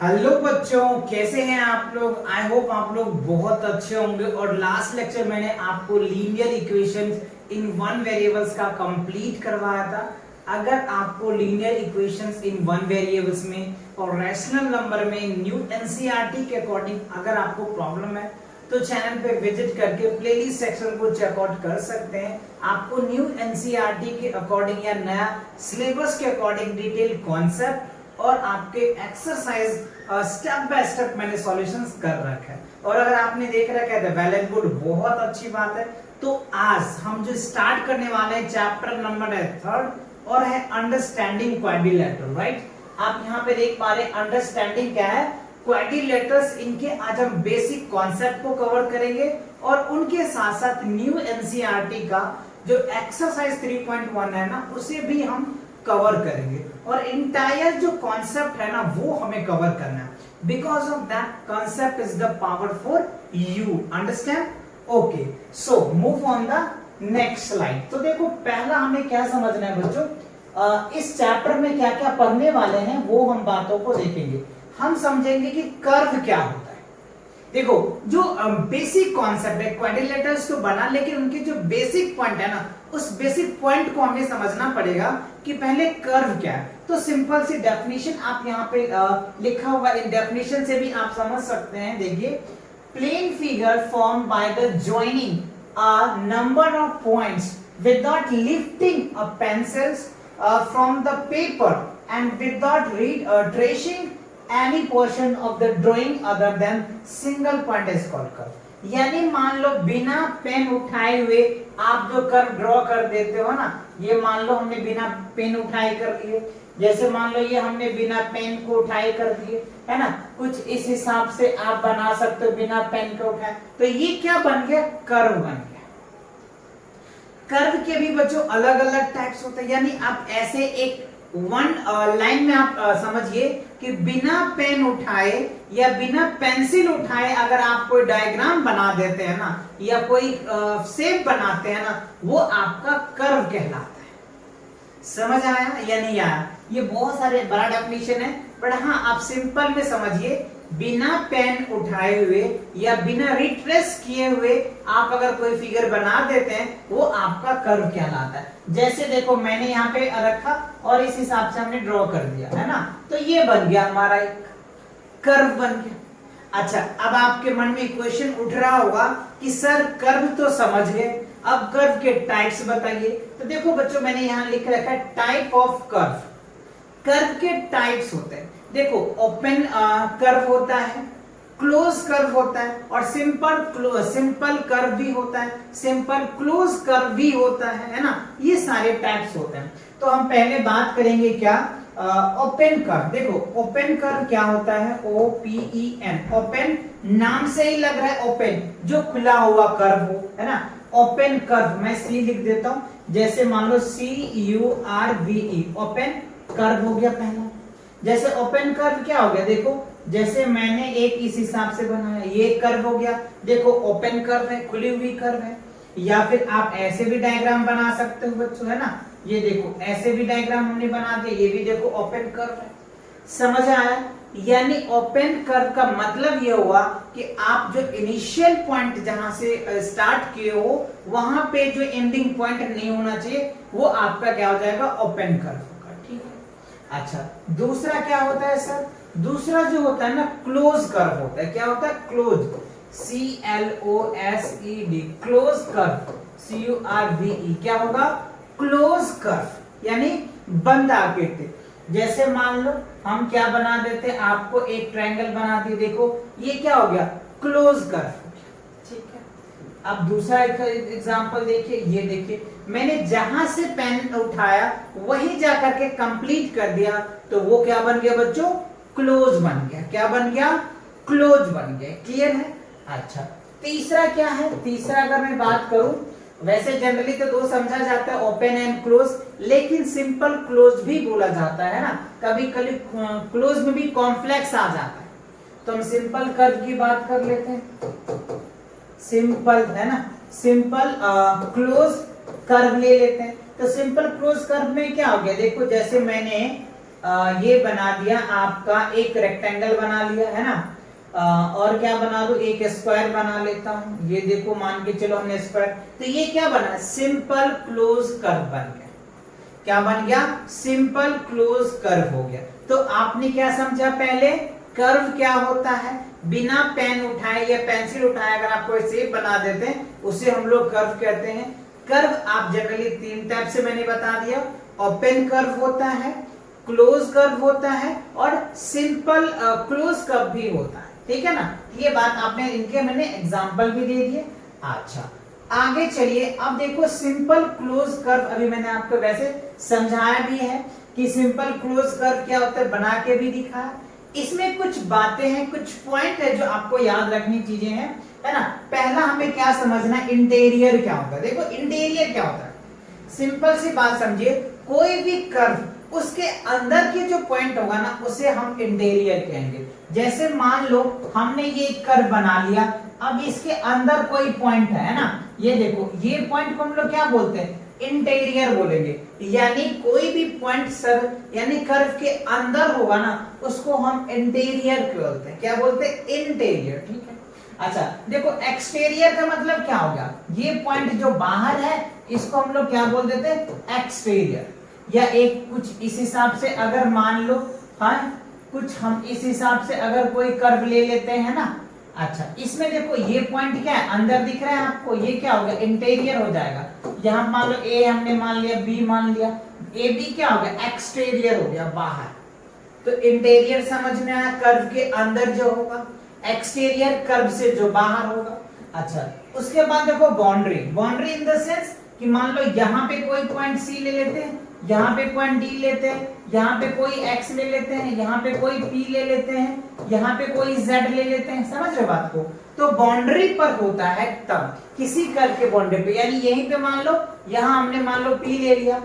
Hello बच्चों, कैसे हैं आप लोग। आई होप आप लोग बहुत अच्छे होंगे। और लास्ट लेक्चर मैंने आपको linear equations in one variables का कंप्लीट करवाया था। अगर आपको linear equations in one variables में और रैशनल नंबर में न्यू एनसीईआरटी के अकॉर्डिंग अगर आपको प्रॉब्लम है तो चैनल पे विजिट करके प्लेलिस्ट सेक्शन को चेकआउट कर सकते हैं। आपको न्यू एनसीईआरटी के अकॉर्डिंग या नया सिलेबस के अकॉर्डिंग डिटेल कॉन्सेप्ट और आपके एक्सरसाइज स्टेप बाय स्टेप मैंने सॉल्यूशंस कर रखा है। और अगर आपने देख रखा है तो वेल एंड गुड, बहुत अच्छी बात है। तो आज हम जो स्टार्ट करने वाले हैं चैप्टर नंबर है 3 और है अंडरस्टैंडिंग क्वाड्रिलेटरल। राइट, आप यहाँ पे देख पा रहे हैं अंडरस्टैंडिंग क्या है, क्वाड्रिलेटरल्स। इनके आज हम बेसिक कॉन्सेप्ट को कवर करेंगे और उनके साथ साथ न्यू एनसीईआरटी का जो एक्सरसाइज 3.1 है ना, उसे भी हम कवर करेंगे। और इंटायर जो कॉन्सेप्ट है ना वो हमें कवर करना है। Because of that concept is the power for you, understand. Okay, so move on the next slide. तो देखो, पहला हमें क्या समझना है बच्चों, इस चैप्टर में क्या क्या पढ़ने वाले हैं वो हम बातों को देखेंगे। हम समझेंगे कि कर्व क्या होता है। देखो, जो बेसिक कॉन्सेप्ट है, क्वाड्रिलेटरल्स तो बना, लेकिन उनके जो बेसिक पॉइंट है ना, उस बेसिक पॉइंट को हमें समझना पड़ेगा कि पहले कर्व क्या है। तो सिंपल सी डेफिनेशन आप यहाँ पे लिखा हुआ, इन डेफिनेशन से भी आप समझ सकते हैं। देखिए, plane figure form by the joining a number of points without lifting a pencils from the paper and without tracing any portion of the drawing other than single point is called curve। यानी मान लो बिना pen उठाए हुए आप जो curve draw कर देते हो ना, ये मान लो हमने बिना पेन उठाए कर दिए। जैसे मान लो ये हमने बिना पेन को उठाए कर दिए, है ना, कुछ इस हिसाब से आप बना सकते हो बिना पेन को उठाए। तो ये क्या बन गया, कर्व बन गया। कर्व के भी बच्चों अलग अलग टाइप्स होते हैं। यानी आप ऐसे एक वन लाइन में आप समझिए कि बिना पेन उठाए या बिना पेंसिल उठाए अगर आप कोई डायग्राम बना देते हैं ना, या कोई शेप बनाते हैं ना, वो आपका कर्व कहलाता है। समझ आया या नहीं आया? ये बहुत सारे बड़ा डेफिनेशन है, बट हाँ आप सिंपल में समझिए, बिना पेन उठाए हुए या बिना रिट्रेस किए हुए आप अगर कोई फिगर बना देते हैं वो आपका कर्व कहलाता है। जैसे देखो, मैंने यहाँ पे रखा और इस हिसाब से हमने ड्रॉ कर दिया, है ना, तो ये बन गया हमारा एक कर्व बन गया। अच्छा, अब आपके मन में क्वेश्चन उठ रहा होगा कि सर कर्व तो समझ गए, अब कर्व के टाइप्स बताइए। तो देखो बच्चों, मैंने यहाँ लिख रखा है टाइप ऑफ कर्व। कर्व के टाइप्स होते हैं। देखो, ओपन कर्व होता है, क्लोज कर्व होता है, और सिंपल कर्व भी होता है, सिंपल क्लोज कर्व भी होता है ना, ये सारे टाइप्स होते हैं। तो हम पहले बात करेंगे क्या, ओपन कर्व। देखो, ओपन कर्व क्या होता है, OPEN, ओपन नाम से ही लग रहा है, ओपन जो खुला हुआ कर्व हो, है ना। ओपन कर्व मैं C लिख देता हूं, जैसे मान लो CURVE, ओपन कर्व हो गया पहला। जैसे ओपन कर्व क्या हो गया, देखो जैसे मैंने एक इस हिसाब से बनाया, ये कर्व हो गया। देखो ओपन कर्व है, खुली हुई कर्व है। या फिर आप ऐसे भी डायग्राम बना सकते हो बच्चों, है ना, ये देखो ऐसे भी डायग्राम हमने बना दिया, ये भी देखो ओपन कर्व है। समझ आया? यानी ओपन कर्व का मतलब ये हुआ कि आप जो इनिशियल पॉइंट जहां से स्टार्ट किए हो वहां पे जो एंडिंग पॉइंट नहीं होना चाहिए, वो आपका क्या हो जाएगा, ओपन कर्व होगा। ठीक है। अच्छा, दूसरा क्या होता है सर, दूसरा जो होता है ना क्लोज कर्व होता है। क्या होता है, close, CLOSED, close curve, CURVE, क्या होगा, क्लोज कर्व, यानी बंद आकृति। जैसे मान लो हम क्या बना देते हैं, आपको एक ट्रायंगल बना दिए, देखो ये क्या हो गया, क्लोज कर्व। ठीक है। अब दूसरा एग्जांपल देखिए, ये देखिए मैंने जहां से पेन उठाया वहीं जाकर के कंप्लीट कर दिया, तो वो क्या बन गया बच्चों, क्लोज बन गया। क्या बन गया, क्लोज बन गया। क्लियर है? अच्छा, तीसरा क्या है, तीसरा अगर मैं बात करूं, वैसे जनरली तो दो समझा जाता है, ओपन एंड क्लोज, लेकिन सिंपल क्लोज भी बोला जाता है ना। कभी कभी क्लोज में भी कॉम्प्लेक्स आ जाता है, तो हम सिंपल कर्व की बात कर लेते हैं। सिंपल, है ना, सिंपल क्लोज कर्व ले लेते हैं। तो सिंपल क्लोज कर्व में क्या हो गया, देखो जैसे मैंने ये बना दिया आपका एक रेक्टेंगल बना लिया है ना, और क्या बना दूं, एक स्क्वायर बना लेता हूं। ये देखो मान के चलो हमने स्क्वायर, तो ये क्या बना, सिंपल क्लोज कर्व बन गया। क्या बन गया, सिंपल क्लोज कर्व हो गया। तो आपने क्या समझा, पहले कर्व क्या होता है, बिना पेन उठाए या पेंसिल उठाए अगर आप कोई शेप बना देते हैं उसे हम लोग कर्व कहते हैं। कर्व आप जनरली 3 टाइप से मैंने बता दिया, ओपन कर्व होता है, क्लोज कर्व होता है और सिंपल क्लोज कर्व भी होता है, ठीक है ना। ये बात आपने इनके मैंने एग्जांपल भी दे दिए। अच्छा आगे चलिए, अब देखो सिंपल क्लोज कर्व अभी मैंने आपको वैसे समझाया भी है कि सिंपल क्लोज कर्व क्या होता है, बना के भी दिखाया। इसमें कुछ बातें हैं, कुछ पॉइंट है जो आपको याद रखनी चीजें हैं, है ना। पहला हमें क्या समझना, इंटीरियर क्या होता है। देखो इंटीरियर क्या होता है, सिंपल सी बात समझिए, कोई भी कर्व उसके अंदर के जो पॉइंट होगा ना उसे हम इंटीरियर कहेंगे। जैसे मान लो हमने ये कर्व बना लिया, अब इसके अंदर कोई पॉइंट है ना, ये देखो ये पॉइंट को हम लोग क्या बोलते हैं, इंटीरियर बोलेंगे। यानी कोई भी पॉइंट सर यानी कर्व के अंदर होगा ना उसको हम इंटीरियर बोलते हैं। क्या बोलते हैं, इंटीरियर, ठीक है। अच्छा देखो एक्सटीरियर का मतलब क्या हो गया, ये पॉइंट जो बाहर है इसको हम लोग क्या बोल देते हैं, एक्सटीरियर। या एक कुछ इस हिसाब से अगर मान लो, हाँ कुछ हम इस हिसाब से अगर कोई कर्व ले लेते हैं ना, अच्छा इसमें देखो ये पॉइंट क्या है, अंदर दिख रहा है आपको, ये क्या होगा, इंटीरियर हो जाएगा। यहाँ मान लो ए हमने मान लिया, बी मान लिया, ए बी क्या हो गया, एक्सटीरियर हो गया, बाहर। तो इंटीरियर समझ में आया, कर्व के अंदर जो होगा, एक्सटीरियर कर्व से जो बाहर होगा। अच्छा उसके बाद देखो boundary, boundary in the sense कि मान लो यहाँ पे कोई पॉइंट सी ले लेते हैं, यहाँ पे पॉइंट डी लेते हैं, यहाँ पे कोई एक्स ले लेते हैं, यहाँ पे कोई पी ले लेते हैं, यहाँ पे कोई जेड ले लेते हैं, समझ रहे बात को। तो बाउंड्री पर होता है तब किसी कर्व के बाउंड्री पे, यानी यहीं पे मान लो यहाँ हमने मान लो पी ले लिया,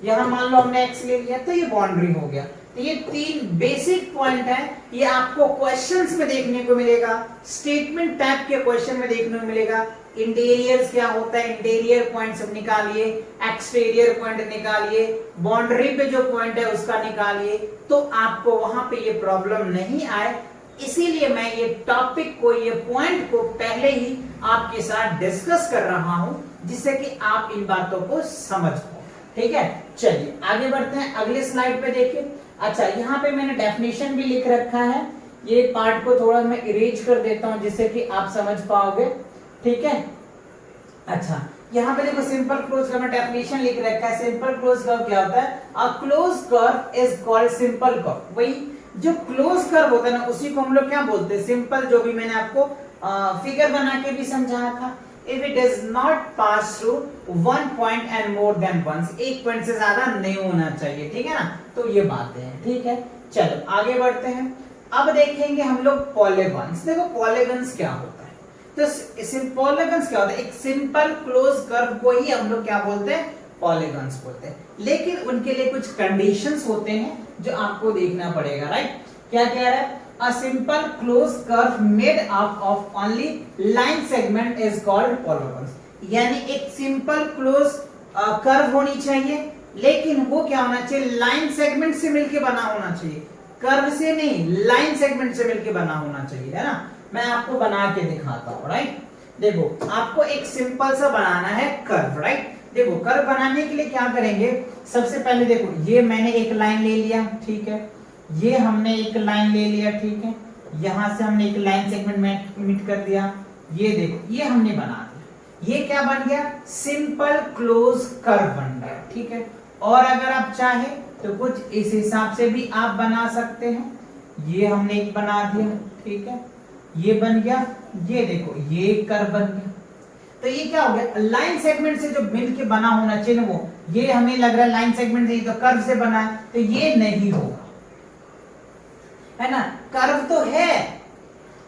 यहाँ मान लो हमने एक्स ले लिया, तो ये बाउंड्री हो गया। तो ये 3 बेसिक पॉइंट है, ये आपको क्वेश्चंस में देखने को मिलेगा, स्टेटमेंट टाइप के क्वेश्चन में देखने को मिलेगा। इंटीरियर्स क्या होता है, इंटीरियर पॉइंट सब निकालिए, एक्सटीरियर पॉइंट निकालिए, बाउंड्री पे जो पॉइंट है उसका निकालिए, तो आपको वहां पे ये प्रॉब्लम नहीं आए। इसीलिए मैं ये टॉपिक को, ये पॉइंट को पहले ही आपके साथ डिस्कस कर रहा हूं, जिससे कि आप इन बातों को समझ पाओ, ठीक है। चलिए आगे बढ़ते हैं, अगले स्लाइड पे देखिए। अच्छा यहाँ पे मैंने डेफिनेशन भी लिख रखा है, ये पार्ट को थोड़ा मैं इरेज कर देता हूं जिससे कि आप समझ पाओगे, ठीक है। अच्छा यहाँ पे देखो सिंपल क्लोज कर्व में डेफिनेशन लिख रखा है। सिंपल क्लोज कर्व क्या होता है, a close curve is called simple curve. वही जो क्लोज कर्व होता है ना उसी को हम लोग क्या बोलते हैं, सिंपल। जो भी मैंने आपको फिगर बना के भी समझाया था, if it does not pass through one point and more than once, एक पॉइंट से ज्यादा नहीं होना चाहिए, ठीक है ना। तो ये बातें हैं, ठीक है। चलो आगे बढ़ते हैं, अब देखेंगे हम लोग पॉलीगॉन्स। देखो पॉलीगॉन्स क्या होता है, तो पॉलीगॉन्स क्या होता है, एक सिंपल क्लोज कर्व को ही हम लोग क्या बोलते हैं, पॉलीगॉन्स बोलते हैं। लेकिन उनके लिए कुछ कंडीशंस होते हैं जो आपको देखना पड़ेगा, राइट। क्या कह रहा है, a simple closed curve made up of only line segment is called polygons। यानी एक सिंपल क्लोज कर्व होनी चाहिए, लेकिन वो क्या होना चाहिए, लाइन सेगमेंट से मिलके बना होना चाहिए, कर्व से नहीं, लाइन सेगमेंट से मिलके बना होना चाहिए, है ना। मैं आपको बना के दिखाता हूं, राइट। देखो आपको एक सिंपल सा बनाना है कर्व, राइट। देखो कर्व बनाने के लिए क्या करेंगे, सबसे पहले देखो ये मैंने एक लाइन ले लिया, ठीक है, ये हमने एक लाइन ले लिया, ठीक है, यहां से हमने एक लाइन सेगमेंट मिट कर दिया, ये देखो ये हमने बना दिया, ये क्या बन गया, सिंपल क्लोज कर्व बन गया, ठीक है। और अगर आप चाहे तो कुछ इस हिसाब से भी आप बना सकते हैं, ये हमने एक बना दिया, ठीक है, ये बन गया, ये देखो ये कर्व बन गया। तो ये क्या हो गया, लाइन सेगमेंट से जो मिलके बना होना चाहिए ना, वो ये हमें लग रहा है लाइन सेगमेंट से, तो कर्व से बना है, तो ये नहीं होगा, है ना। कर्व तो है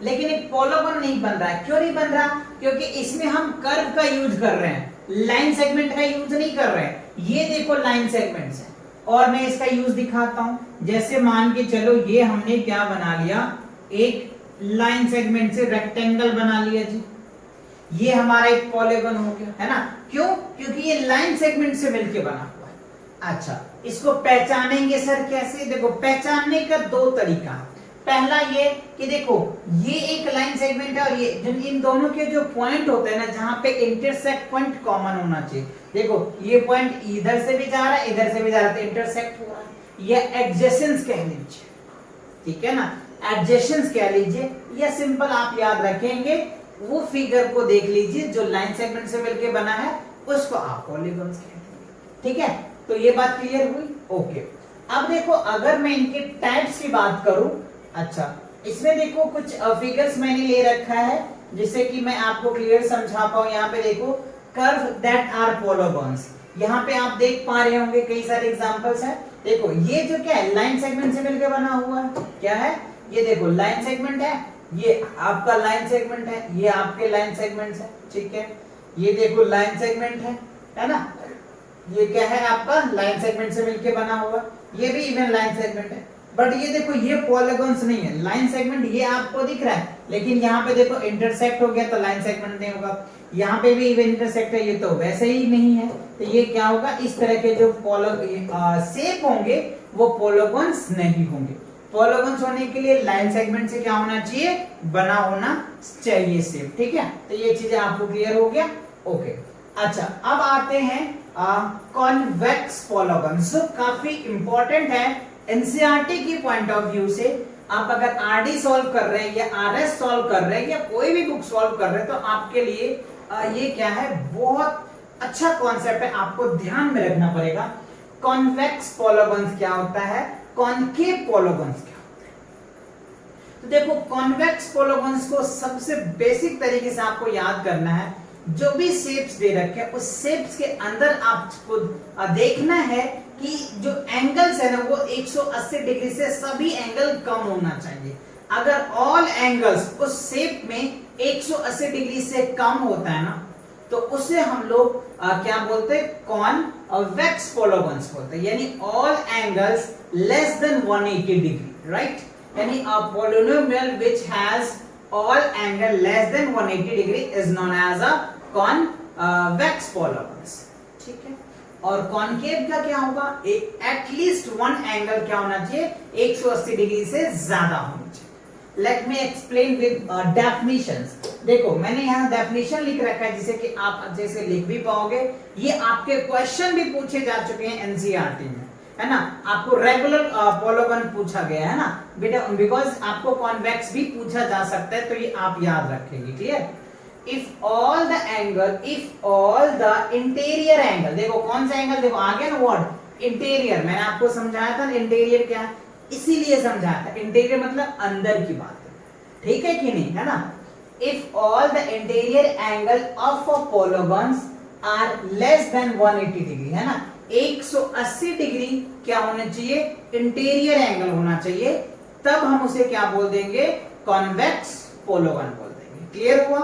लेकिन एक पॉलीगॉन नहीं बन रहा है। क्यों नहीं बन रहा, क्योंकि इसमें हम कर्व का यूज कर रहे हैं, लाइन सेगमेंट का यूज नहीं कर रहे हैं। ये देखो लाइन सेगमेंट्स है, और मैं इसका यूज दिखाता हूं। जैसे मान के चलो ये हमने क्या बना लिया, एक लाइन सेगमेंट से रेक्टेंगल बना लिया जी, ये हमारा एक पॉलीगॉन हो गया, है ना। क्यों, क्योंकि ये लाइन सेगमेंट से मिलके बना हुआ है। अच्छा, इसको पहचानेंगे सर कैसे? देखो पहचानने का दो तरीका है। पहला ये कि देखो ये एक लाइन सेगमेंट है और ये इन दोनों के जो पॉइंट होते हैं ना, जहां पे इंटरसेक्ट पॉइंट कॉमन होना चाहिए। देखो ये पॉइंट इधर से भी जा रहा है, इधर से भी जा रहा है, तो इंटरसेक्ट हो रहा है। ये एडजेसेंस कह लीजिए, ठीक है ना, एडजेसेंस कह लीजिए, या सिंपल आप याद रखेंगे वो फिगर को देख लीजिए जो लाइन सेगमेंट से मिलके बना है, उसको आप पॉलीगॉन्स कहते हैं। ठीक है, तो ये बात क्लियर हुई? ओके। अब देखो अगर मैं इनके टाइप्स की बात करूं, अच्छा इसमें देखो कुछ फिगर्स मैंने ले रखा है जिससे कि मैं आपको क्लियर समझा पाऊं। यहाँ पे देखो कर्व दैट आर पॉलीगॉन्स, यहाँ पे आप देख पा रहे होंगे कई सारे एग्जांपल्स हैं। देखो ये जो क्या है, लाइन सेगमेंट से मिलकर बना हुआ है, क्या है ये? देखो लाइन सेगमेंट है, ये आपका लाइन सेगमेंट है, ये आपके लाइन सेगमेंट्स है, ठीक है। ये देखो लाइन सेगमेंट है ना, ये क्या है आपका लाइन सेगमेंट से मिलके बना हुआ, ये भी इवन लाइन सेगमेंट है। बट ये देखो ये पॉलीगॉन्स नहीं है, लाइन सेगमेंट ये आपको दिख रहा है, लेकिन यहाँ पे देखो इंटरसेक्ट हो गया तो लाइन सेगमेंट नहीं होगा। यहाँ पे भी इवन इंटरसेक्ट है, ये तो वैसे ही नहीं है, तो ये क्या होगा? इस तरह के जो शेप होंगे वो पॉलीगॉन्स नहीं होंगे। पॉलीगॉन्स होने के लिए लाइन सेगमेंट से क्या होना चाहिए? बना होना चाहिए शेप, ठीक है। तो ये चीजें आपको क्लियर हो गया? ओके। अच्छा अब आते हैं कॉन्वेक्स पॉलीगॉन्स, जो काफी इंपॉर्टेंट है एनसीईआरटी की पॉइंट ऑफ व्यू से। आप अगर आरडी सॉल्व कर रहे हैं या आरएस सॉल्व कर रहे हैं या कोई भी बुक सॉल्व कर रहे हैं, तो आपके लिए ये क्या है, बहुत अच्छा कॉन्सेप्ट है, आपको ध्यान में रखना पड़ेगा। कॉन्वेक्स पॉलीगॉन्स क्या होता है, कॉनकेव पॉलीगॉन्स क्या होता है? तो देखो कॉन्वेक्स पॉलीगॉन्स को सबसे बेसिक तरीके से आपको याद करना है, जो भी शेप्स दे रखे हैं उस शेप्स के अंदर आपको देखना है कि जो एंगल्स है ना वो 180 डिग्री से सभी एंगल कम होना चाहिए। अगर ऑल एंगल्स उस शेप में 180 डिग्री से कम होता है ना, तो उसे हम लोग क्या बोलते हैं? कॉन्वेक्स पॉलीगॉन्स बोलते हैं, यानी all angles less than 180 degree, right? यानी a polynomial which has all angle less than 180 degree is known as a convex polygons, ठीक है। और कॉनकेव का क्या होगा? एटलीस्ट वन एंगल क्या होना चाहिए? 180 डिग्री से ज्यादा होना चाहिए। Let me explain with definitions. देखो मैंने यहाँ डेफिनेशन लिख रखा है जिसे कि आप अच्छे से लिख भी पाओगे। ये आपके क्वेश्चन भी पूछे जा चुके हैं एनसीईआरटी में, है ना। आपको रेगुलर पॉलीगॉन पूछा गया है ना बेटा, बिकॉज आपको कॉन्वेक्स भी पूछा जा सकता है, तो ये आप याद रखेंगे, clear. If all the interior angle, देखो कौन सा एंगल? देखो आ गया ना वर्ड इंटीरियर, मैंने आपको समझाया था इंटीरियर क्या है, इसीलिए समझाया था। इंटीरियर मतलब अंदर की बात है, ठीक है कि नहीं, है ना। If all the interior angle of a polygons are less than 180 degree, है ना, 180 डिग्री क्या होना चाहिए? इंटीरियर एंगल होना चाहिए, तब हम उसे क्या बोल देंगे? कॉन्वेक्स पॉलीगॉन बोल देंगे। क्लियर हुआ?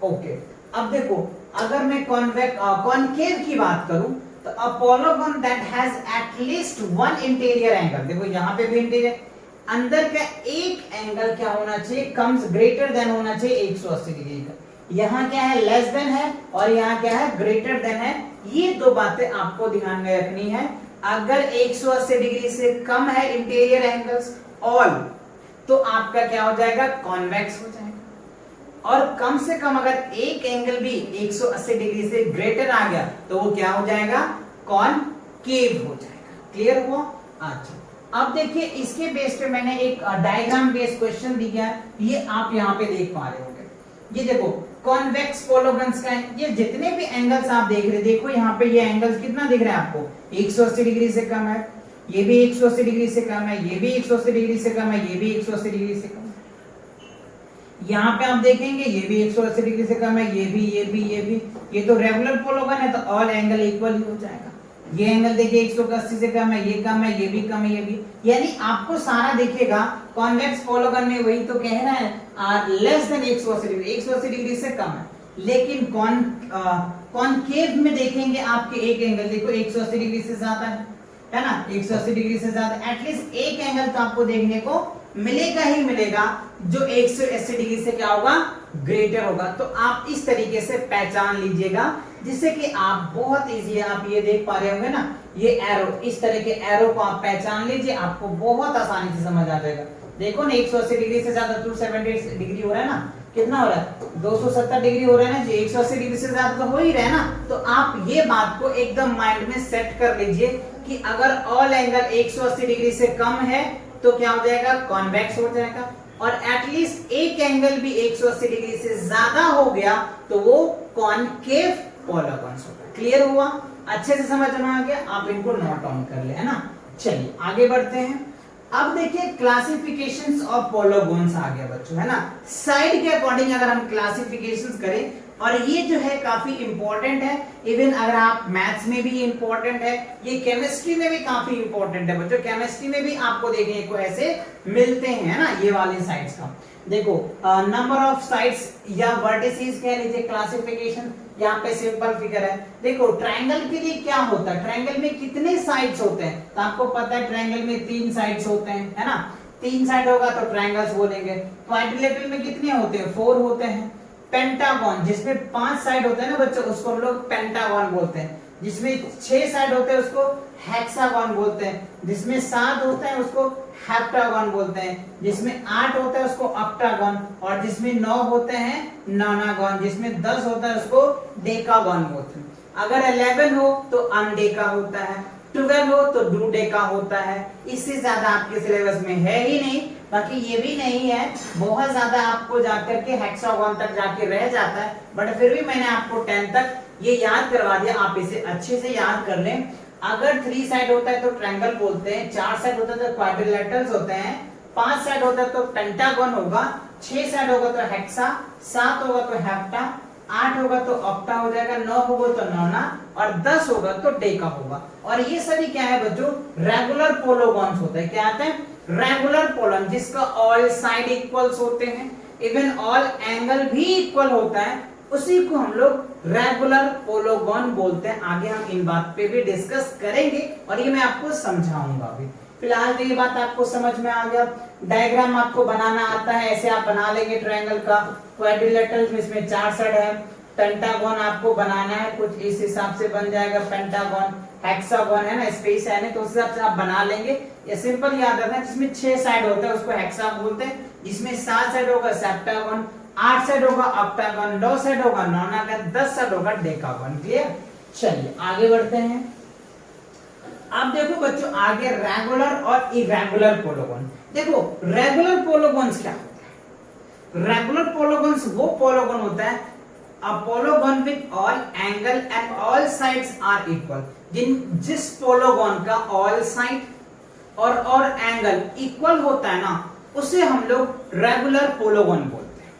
ओके। अब देखो अगर मैं कॉनकेव की बात करूं, तो a polygon that has at least one interior angle, देखो यहां पे भी इंटीरियर, अंदर का एक एंगल क्या होना चाहिए? कम्स ग्रेटर देन होना चाहिए 180 डिग्री का। यहाँ क्या है? लेस देन है, और यहाँ क्या है? ग्रेटर देन है। ये दो बातें आपको ध्यान में रखनी है। अगर 180 डिग्री से कम है इंटीरियर एंगल्स ऑल, तो आपका क्या हो जाएगा? कॉन्वेक्स हो जाएगा। और कम से कम अगर एक एंगल भी 180 डिग्री से ग्रेटर आ गया, तो वो क्या हो जाएगा? कॉनकेव हो जाएगा। क्लियर हुआ? अच्छा अब देखिए इसके बेस पे मैंने एक डायग्राम बेस्ड क्वेश्चन दिया है, ये आप यहाँ पे देख पा रहे होंगे। ये देखो कॉन्वेक्स पॉलीगॉन्स का है, ये जितने भी एंगल्स आप देख रहे, देखो यहाँ पे ये एंगल्स कितना दिख रहा है आपको? 180 डिग्री से कम है, ये भी 180 डिग्री से कम है, ये भी 180 डिग्री से कम है, ये भी 180 डिग्री से कम है। यहाँ पे आप देखेंगे ये भी 180 डिग्री से कम है, ये भी। ये तो रेगुलर पॉलीगॉन है, तो ऑल एंगल इक्वल ही हो जाएगा। ये एंगल देखिए 180 से कम है, ये कम है, ये भी कम है, ये भी, यानी आपको सारा दिखेगा। कॉन्वेक्स पॉलीगॉन में वही तो कह रहा है लेस देन 180 डिग्री, 180 डिग्री से कम है। लेकिन कॉनकेव में देखेंगे आपके एक एंगल देखो 180 डिग्री से ज्यादा है ना, 180 डिग्री से ज्यादा। एटलीस्ट एक एंगल तो आपको देखने को मिलेगा ही मिलेगा जो 180 डिग्री से क्या होगा? ग्रेटर होगा। तो आप इस तरीके से पहचान लीजिएगा जिससे कि आप बहुत इजी है, आप ये देख पा रहे होंगे ना, ये एरो, इस तरह के एरो को आप पहचान लीजिए, आपको बहुत आसानी से समझ आ जाएगा। देखो ना 180 डिग्री से ज्यादा 270 डिग्री हो रहा है ना, कितना हो रहा है 270 डिग्री हो रहा है ना जी, 180 डिग्री से ज्यादा तो हो ही रहा है ना। तो आप ये बात को एकदम माइंड में सेट कर लीजिए कि अगर ऑल एंगल 180 डिग्री से कम है तो क्या हो जाएगा, कॉन्वेक्स हो जाएगा, और एटलीस्ट एक एंगल भी 180 डिग्री से ज्यादा हो गया तो वो कॉनकेव पॉलीगॉन्स होगा। क्लियर हुआ, अच्छे से समझ में आ गया, आप इनको नोट डाउन कर ले, है ना। चलिए आगे बढ़ते हैं। अब देखिए क्लासिफिकेशंस ऑफ पॉलीगॉन्स आ गया बच्चों, है ना। साइड के अकॉर्डिंग अगर हम क्लासिफिकेशंस करें, और ये जो है काफी इंपॉर्टेंट है, इवन अगर आप मैथ्स में भी इंपॉर्टेंट है, ये केमिस्ट्री में भी काफी इंपॉर्टेंट है बच्चों। केमिस्ट्री में भी आपको देखने को ऐसे मिलते हैं ना, ये वाले साइड्स का। देखो नंबर ऑफ साइड्स या वर्टिसेस कह लीजिए, क्लासिफिकेशन यहाँ पे सिंपल फिगर है। देखो ट्रायंगल के लिए क्या होता है, ट्रायंगल में कितने साइड्स होते हैं, तो आपको पता है ट्रायंगल में 3 साइड्स होते हैं, है ना। 3 साइड होगा तो ट्रायंगल्स बोलेंगे। क्वाड्रिलेटरल में कितने होते हैं, 4 होते हैं। पेंटागन जिसमें 5 साइड होते हैं ना बच्चों, उसको हम लोग पेंटागन बोलते हैं। जिसमें 6 साइड होते हैं उसको हेक्सागन बोलते हैं। जिसमें 7 होते हैं उसको हेप्टागन बोलते हैं। जिसमें 8 होता है उसको ऑक्टागन, और जिसमें 9 होते हैं नोनागन, जिसमें 10 होता है उसको डेकागन बोलते हैं। अगर 11 हो तो अनडेका होता है, 12 हो तो डूडेका होता है। इससे ज्यादा आपके सिलेबस में है ही नहीं। बाकी ये भी नहीं है बहुत ज्यादा आपको जाकर के हेक्सागन तक जाके रह जाता है, बट फिर भी मैंने आपको 10 तक ये याद करवा दिया, आप इसे अच्छे से याद कर लें। अगर 3 साइड होता है तो ट्रायंगल बोलते हैं, 4 साइड होता है तो क्वाड्रिलेटरल्स होते हैं, 5 साइड होता है तो पेंटागन होगा, 6 साइड होगा तो हेक्सा, 7 होगा तो हेप्टा, 8 होगा तो ऑक्टा हो जाएगा, 9 होगा तो नोना, और 10 होगा तो डेका होगा। और ये सभी क्या है बच्चों, रेगुलर पॉलीगॉन्स होते हैं। क्या आते हैं, रेगुलर पॉलीगॉन, जिसका ऑल साइड इक्वल्स होते हैं, इवन ऑल एंगल भी इक्वल होता है, उसी को हम लोग रेगुलर पॉलीगॉन बोलते हैं। आगे हम इन बात पे भी डिस्कस करेंगे और ये मैं आपको समझाऊंगा अभी। फिलहाल तो ये बात आपको समझ में आ गया। डायग्राम आपको बनाना आता है, ऐसे आप बना लेंगे ट्रायंगल का। क्वाड्रिलेटरल में इसमें 4 साइड है। पेंटागन आपको बनाना है, कुछ इस हिसाब से बन जाएगा पेंटागन। हेक्सागन है ना, स्पेस है ना, तो उस हिसाब से आप बना लेंगे। ये सिंपल याद रखना, जिसमें 6 साइड होता है उसको हेक्सा बोलते हैं, जिसमें 7 साइड होगा सेप्टागन, 8 साइड होगा ऑक्टागन, 9 साइड होगा नोनागन, 10 साइड होगा डेकागन। क्लियर। चलिए आगे बढ़ते हैं। अब देखो बच्चों आगे रेगुलर और इरेगुलर पॉलीगॉन। देखो रेगुलर पॉलीगॉन्स क्या होता है, रेगुलर पॉलीगॉन्स वो पॉलीगॉन होता है a polygon with all angle and all sides are equal. जिस पॉलीगॉन का ऑल साइड और एंगल इक्वल होता है ना, उसे हम लोग रेगुलर पॉलीगॉन बोलते हैं।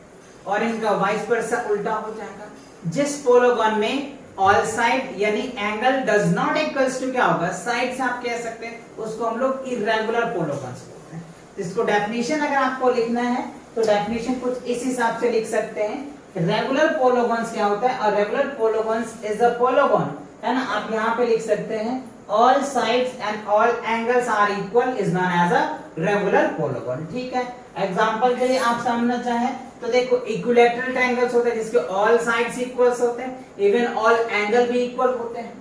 और इनका वाइस वर्सा उल्टा हो जाएगा। जिस पॉलीगॉन में ऑल साइड यानी angle does not equals to क्या होगा, साइड्स आप कह सकते हैं, उसको हम लोग इरेगुलर पॉलीगॉन्स बोलते हैं। इसको डेफिनेशन अगर आपको लिखना है तो डेफिनेशन कुछ इस हिसाब से लिख सकते हैं। रेगुलर पॉलीगॉन्स क्या होता है, और regular polygons is a polygon, है ना। आप यहाँ पे लिख सकते हैं all sides and all angles are equal is known as a regular polygon. ठीक है। एग्जांपल के लिए आप समझना चाहें तो देखो इक्विलैटरल ट्रायंगल्स होते हैं जिसके ऑल साइड्स इक्वल्स होते हैं, इवन ऑल एंगल भी इक्वल होते हैं।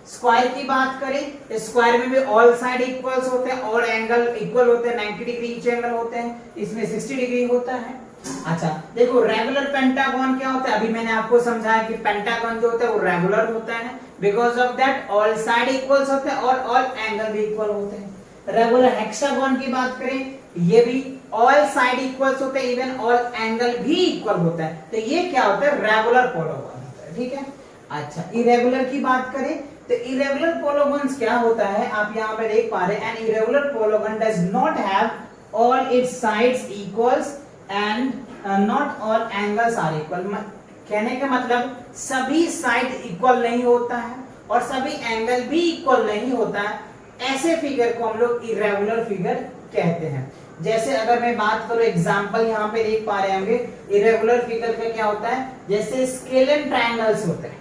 स्क्वायर की बात करें, स्क्वायर में भी ऑल साइड इक्वल्स होते हैं और एंगल इक्वल होते हैं, 90 डिग्री ईच एंगल होते हैं, इसमें 60 डिग्री होता है। अच्छा देखो रेगुलर पेंटागन क्या होता है, अभी मैंने आपको समझाया कि पेंटागन जो होता है वो रेगुलर होता है, because of that all side equals होते हैं और ऑल एंगल भी इक्वल होते हैं। रेगुलर हेक्सागन की बात करें, ये भी ऑल साइड इक्वल्स होते हैं, इवन ऑल एंगल भी इक्वल होता है, तो ये क्या होता है, रेगुलर पॉलीगॉन होता है। ठीक है। अच्छा इरेगुलर की बात करें तो इरेगुलर पॉलीगॉन्स क्या होता है, आप यहाँ पे देख पा रहे हैं, an irregular polygon does not have all its sides equals and not all angles are equal. कहने का मतलब सभी साइड इक्वल नहीं होता है और सभी एंगल भी इक्वल नहीं होता है, ऐसे फिगर को हम लोग इरेगुलर फिगर कहते हैं। जैसे अगर मैं बात करूं एग्जांपल यहाँ पे देख पा रहे होंगे, इरेगुलर फिगर का क्या होता है, जैसे स्केलन ट्रायंगल्स होते हैं,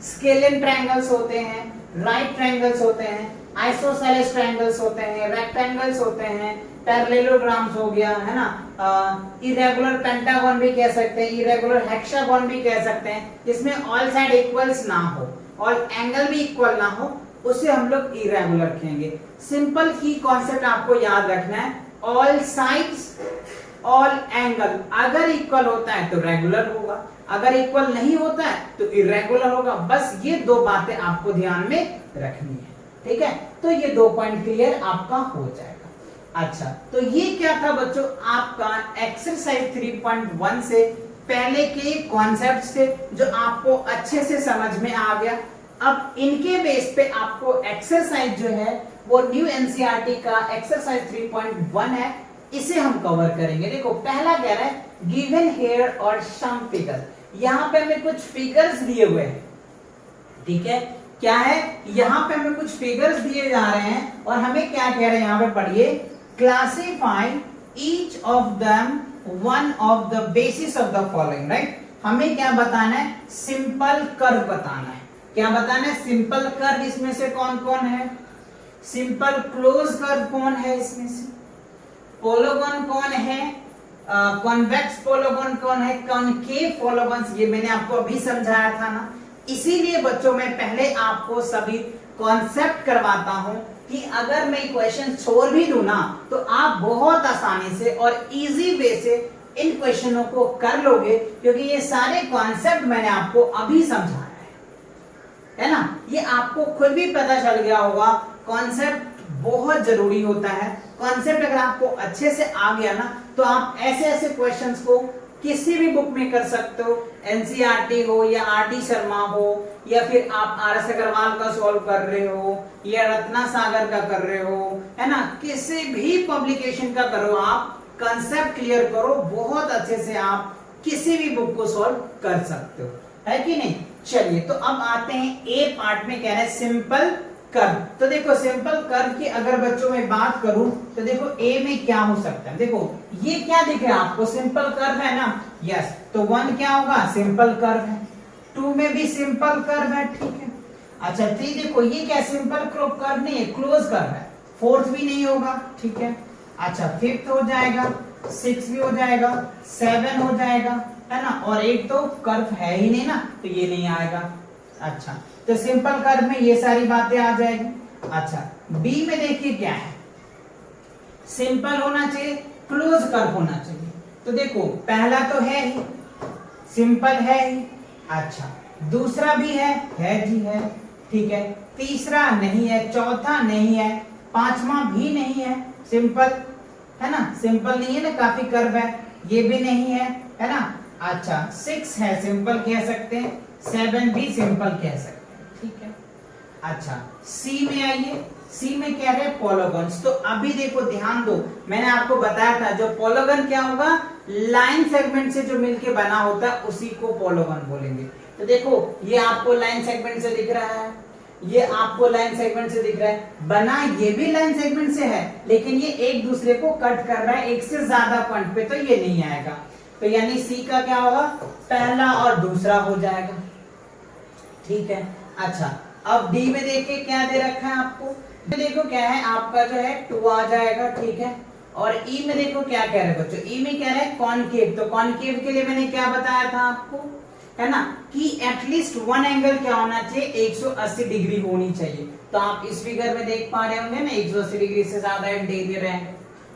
स्केलन ट्रायंगल्स होते हैं, राइट ट्रायंगल्स होते हैं, आइसोसेलेस ट्रायंगल्स होते हैं, रेक्टेंगल्स होते हैं, पैरेललोग्राम्स हो गया, है ना, इरेगुलर पेंटागन भी कह सकते हैं, इरेगुलर हेक्सागन भी कह सकते हैं, जिसमें ऑल साइड इक्वल्स ना हो, ऑल एंगल भी इक्वल ना हो, उसे हम लोग इरेगुलर कहेंगे। सिंपल की कॉन्सेप्ट आपको याद रखना है, ऑल साइड्स ऑल एंगल अगर इक्वल होता है तो रेगुलर होगा, अगर इक्वल नहीं होता है तो इरेगुलर होगा। बस ये दो बातें आपको ध्यान में रखनी है, ठीक है। तो ये 2 पॉइंट क्लियर आपका हो जाएगा। अच्छा, तो ये क्या था बच्चों आपका एक्सरसाइज 3.1 से पहले के कॉन्सेप्ट्स थे जो आपको अच्छे से समझ में आ गया। अब इनके बेस पे आपको एक्सरसाइज जो है वो न्यू एनसीईआरटी का एक्सरसाइज 3.1 है, इसे हम कवर करेंगे। देखो पहला कह रहा है गिवन हियर और सम फिगर, यहाँ पे हमें कुछ फिगर्स दिए हुए हैं, ठीक है। क्या है, यहाँ पे हमें कुछ फिगर्स दिए जा रहे हैं और हमें क्या कह रहे हैं, यहाँ पे पढ़िए, classify each of them one of the basis of the following, right. हमें क्या बताना है, सिंपल कर्व बताना है। क्या बताना है, सिंपल कर्व। इसमें से कौन कौन है, सिंपल क्लोज कर्व कौन है, इसमें से पोलोगन कौन है, कॉन्वेक्स पोलोगन कौन है, कॉनकेव पोलोगन, ये मैंने आपको अभी समझाया था ना। इसीलिए बच्चों मैं पहले आपको सभी कॉन्सेप्ट करवाता हूं कि अगर मैं क्वेश्चन छोड़ भी दूं ना तो आप बहुत आसानी से और इजी वे से इन क्वेश्चनों को कर लोगे, क्योंकि ये सारे कॉन्सेप्ट मैंने आपको अभी समझाया है ना। ये आपको खुद भी पता चल गया होगा, कॉन्सेप्ट बहुत जरूरी होता है। कॉन्सेप्ट अगर आपको अच्छे से आ गया ना तो आप ऐसे ऐसे क्वेश्चंस को किसी भी बुक में कर सकते हो, एनसीईआरटी हो या आरडी शर्मा हो या फिर आप आरएस अग्रवाल का सॉल्व कर रहे हो या रत्ना सागर का कर रहे हो, है ना, किसी भी पब्लिकेशन का करो, आप कंसेप्ट क्लियर करो, बहुत अच्छे से आप किसी भी बुक को सॉल्व कर सकते हो, है कि नहीं। चलिए तो अब आते हैं ए पार्ट में, कह रहे हैं सिंपल कर्व। तो देखो सिंपल कर्व की अगर बच्चों में बात करूं तो देखो ए में क्या हो सकता है, देखो ये क्या दिख रहा है आपको, सिंपल कर्व है ना, यस। तो 1 क्या होगा, सिंपल कर्व है, 2 में भी सिंपल कर्व है, ठीक है। अच्छा 3 देखो ये क्या, सिंपल कर्व नहीं है, क्लोज कर्व है, 4th भी नहीं होगा, ठीक है। अच्छा 5th हो जाएगा, 6 भी हो जाएगा, 7 हो जाएगा, है ना, और 8 तो कर्व है ही नहीं ना, तो ये नहीं आएगा। अच्छा तो सिंपल कर्व में ये सारी बातें आ जाएगी। अच्छा बी में देखिए क्या है, सिंपल होना चाहिए, क्लोज कर्व होना चाहिए। तो देखो पहला तो है ही, सिंपल है ही, अच्छा दूसरा भी है जी है, ठीक है, तीसरा नहीं है, चौथा नहीं है, पांचवा भी नहीं है, सिंपल है ना, सिंपल नहीं है ना, काफी कर्व है, ये भी नहीं है ना। अच्छा 6 है, सिंपल कह सकते हैं, 7 भी सिंपल कह सकते हैं, ठीक है। अच्छा सी में आइए, सी में क्या है, पोलोगन्स। तो अभी देखो ध्यान दो, मैंने आपको बताया था जो पोलोगन क्या होगा, लाइन सेगमेंट से जो मिलके बना होता है उसी को पोलोगन बोलेंगे। तो देखो ये आपको लाइन सेगमेंट से दिख रहा है, ये आपको लाइन सेगमेंट से दिख रहा है, बना ये भी लाइन सेगमेंट से है, लेकिन ये एक दूसरे को कट कर रहा है एक से ज्यादा पॉइंट पे, तो ये नहीं आएगा। तो यानी सी का क्या होगा, पहला और दूसरा हो जाएगा, ठीक है। अच्छा अब डी में देखिए क्या दे रखा है आपको, देखो क्या है आपका जो है 2 आ जाएगा, ठीक है। और ई में देखो क्या कह रहे हैं बच्चों, ई में कह रहे हैं कॉनकेव। तो कॉनकेव के लिए मैंने क्या बताया था आपको, है ना, कि एटलीस्ट 1 एंगल क्या होना चाहिए, 180 डिग्री होनी चाहिए। तो आप इस फिगर में देख पा रहे होंगे ना, 180 डिग्री से ज्यादा इंटीरियर है,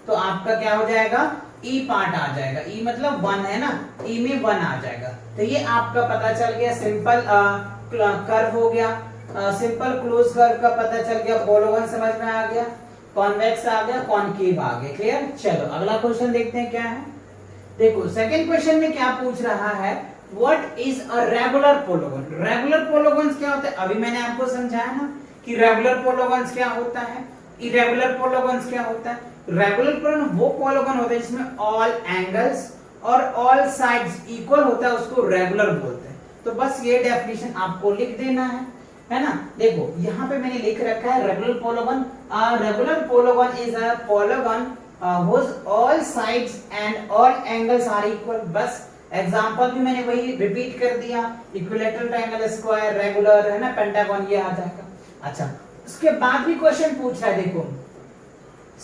तो आपका क्या हो जाएगा, ई पार्ट आ जाएगा, ई मतलब 1 है ना, ई में 1 आ जाएगा। तो ये आपका पता चल गया, सिंपल कर्व हो गया, सिंपल क्लोज कर्व का पता चल गया, पोलोगन समझ में आ गया, कॉन्वेक्स आ गया, कॉनकेव आ गया, क्लियर। चलो अगला क्वेश्चन देखते हैं क्या है। देखो सेकंड क्वेश्चन में क्या पूछ रहा है, what is a regular polygon. Regular polygons क्या होता है, अभी मैंने आपको समझाया ना कि रेगुलर पोलोगन्स क्या होता है, इरेगुलर पोलोगन्स क्या होता है। रेगुलर पोलोगन वो पोलोगन होता है जिसमें ऑल एंगल्स और ऑल साइड्स इक्वल होता है, उसको रेगुलर बोलते हैं। तो बस ये डेफिनेशन आपको लिख देना है ना। देखो यहाँ पे मैंने लिख रखा है regular polygon, regular polygon is a polygon whose all sides and all angles are equal। बस एग्जांपल भी मैंने वही रिपीट कर दिया, इक्विलैटरल ट्रायंगल, स्क्वायर, रेगुलर, है ना, पेंटागन, ये आ जाएगा। अच्छा उसके बाद भी क्वेश्चन पूछ रहा है, देखो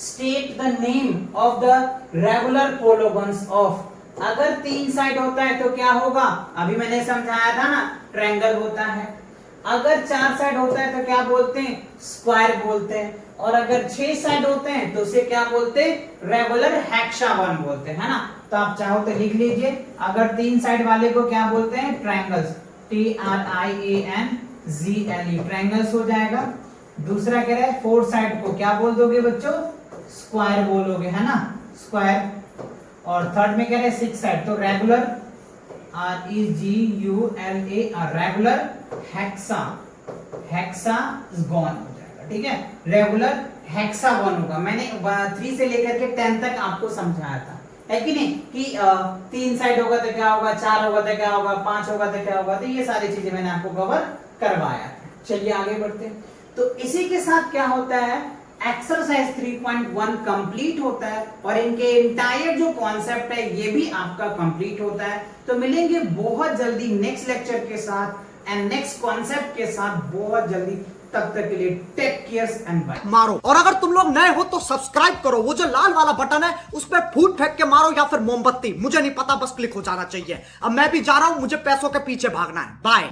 state the name of the regular polygons of. अगर 3 साइड होता है तो क्या होगा, अभी मैंने समझाया था ना, ट्रायंगल होता है। अगर 4 साइड होता है तो क्या बोलते हैं, स्क्वायर बोलते हैं। और अगर 6 साइड होते हैं तो उसे क्या बोलते हैं, रेगुलर हेक्सागन बोलते हैं, है ना। तो आप चाहो तो लिख लीजिए, अगर 3 साइड वाले को क्या बोलते हैं, ट्रायंगल्स, TRIANGLE, ट्रायंगल्स हो जाएगा। दूसरा कह रहा है 4 साइड को क्या बोल दोगे बच्चों, स्क्वायर बोलोगे, है ना, स्क्वायर। और थर्ड में कह रहे हैं 6 साइड, तो रेगुलर, REGULA, रेगुलर हेक्सागन हो जाएगा, ठीक है, रेगुलर हेक्सागन होगा। मैंने 3 से लेकर के 10 तक आपको समझाया था, है कि नहीं, कि 3 साइड होगा तो क्या होगा, 4 होगा तो क्या होगा, 5 होगा तो क्या होगा, तो ये सारी चीजें मैंने आपको कवर करवाया। चलिए आगे बढ़ते हैं। तो इसी के साथ क्या होता है, एक्सरसाइज 3.1 कंप्लीट होता है और इनके इंटायर जो कॉन्सेप्ट है ये भी आपका कंप्लीट होता है। तो मिलेंगे बहुत जल्दी नेक्स्ट लेक्चर के साथ एंड नेक्स्ट कॉन्सेप्ट के साथ बहुत जल्दी। तब तक के लिए टेक केयर एंड बाय। मारो, और अगर तुम लोग नए हो तो सब्सक्राइब करो, वो जो लाल वाला बटन है उस पर फूट फेंक के मारो या फिर मोमबत्ती, मुझे नहीं पता, बस क्लिक हो जाना चाहिए। अब मैं भी जा रहा हूं, मुझे पैसों के पीछे भागना है। बाय।